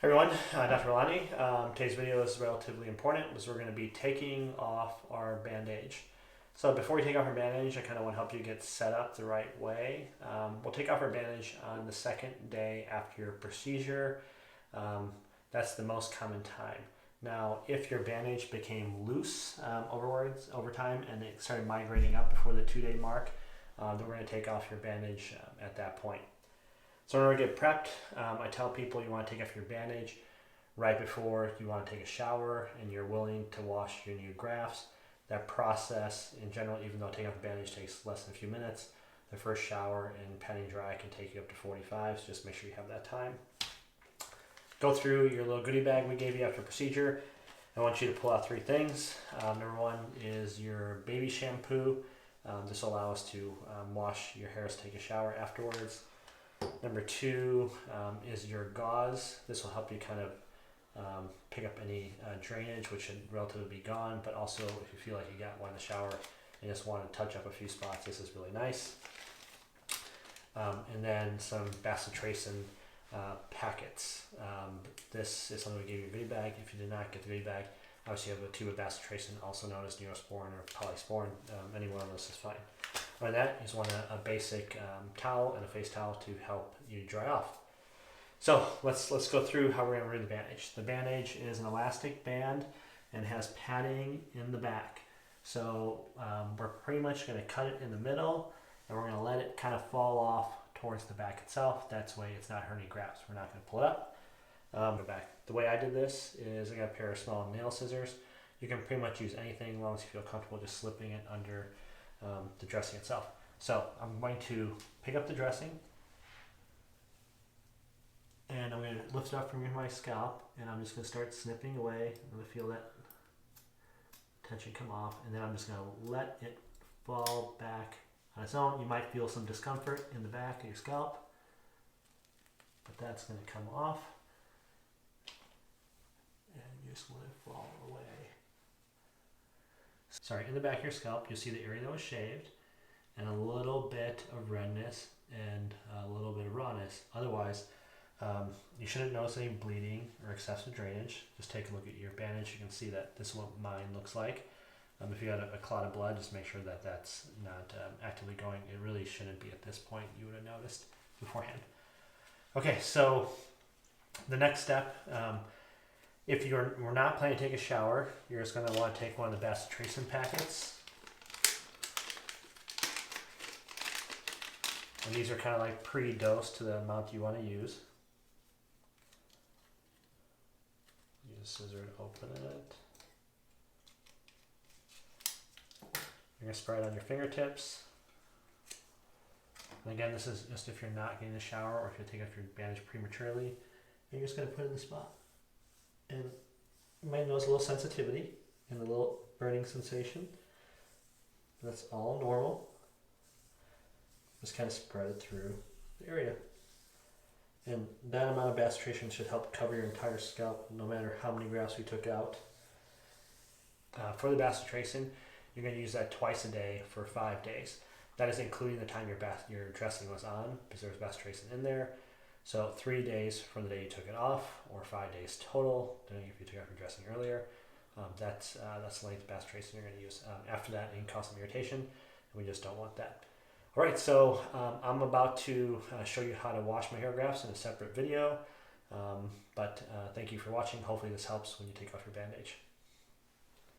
Hey everyone, Dr. Milani. Today's video is relatively important because we're going to be taking off our bandage. So before we take off our bandage, I kind of want to help you get set up the right way. We'll take off our bandage on the second day after your procedure. That's the most common time. Now, if your bandage became loose over time and it started migrating up before the 2-day mark, then we're going to take off your bandage at that point. So in order to get prepped, I tell people you want to take off your bandage right before you want to take a shower and you're willing to wash your new grafts. That process, in general, even though taking off the bandage takes less than a few minutes, the first shower and patting dry can take you up to 45, so just make sure you have that time. Go through your little goodie bag we gave you after procedure. I want you to pull out 3 things. Number 1 is your baby shampoo. This will allow us to wash your hairs, take a shower afterwards. Number 2 is your gauze. This will help you kind of pick up any drainage, which should relatively be gone, but also if you feel like you got one in the shower and just want to touch up a few spots, this is really nice. And then some bacitracin packets. This is something we gave you a goodie bag. If you did not get the goodie bag, obviously you have a tube of bacitracin, also known as neosporin or polysporin. Any one of those is fine. On that, you just want a basic towel and a face towel to help you dry off. So let's go through how we're going to remove the bandage. The bandage is an elastic band and has padding in the back. So we're pretty much going to cut it in the middle and we're going to let it kind of fall off towards the back itself. That's way it's not hurting any grafts. We're not going to pull it up. Go back. The way I did this is I got a pair of small nail scissors. You can pretty much use anything as long as you feel comfortable just slipping it under the dressing itself. So I'm going to pick up the dressing and I'm going to lift it up from my scalp and I'm just going to start snipping away. I'm going to feel that tension come off and then I'm just going to let it fall back on its own. You might feel some discomfort in the back of your scalp, but that's going to come off and you just let it fall away. Sorry, in the back of your scalp, you'll see the area that was shaved and a little bit of redness and a little bit of rawness. Otherwise, you shouldn't notice any bleeding or excessive drainage. Just take a look at your bandage. You can see that this is what mine looks like. If you had a clot of blood, just make sure that that's not actively going. It really shouldn't be at this point. You would have noticed beforehand. Okay, so the next step, if we're not planning to take a shower, you're just going to want to take one of the bacitracin packets. And these are kind of like pre-dosed to the amount you want to use. Use a scissor to open it. You're going to spray it on your fingertips. And again, this is just if you're not getting a shower or if you take off your bandage prematurely. And you're just going to put it in the spot. And you might notice a little sensitivity and a little burning sensation. That's all normal. Just kind of spread it through the area. And that amount of bacitracin should help cover your entire scalp no matter how many grafts we took out. For the bacitracin, you're going to use that twice a day for 5 days. That is including the time your dressing was on because there was bacitracin in there. So 3 days from the day you took it off, or 5 days total, depending if you took off your dressing earlier. That's the length of bacitracin you're going to use. After that, it can cause some irritation, and we just don't want that. All right, so I'm about to show you how to wash my hair grafts in a separate video, but thank you for watching. Hopefully this helps when you take off your bandage.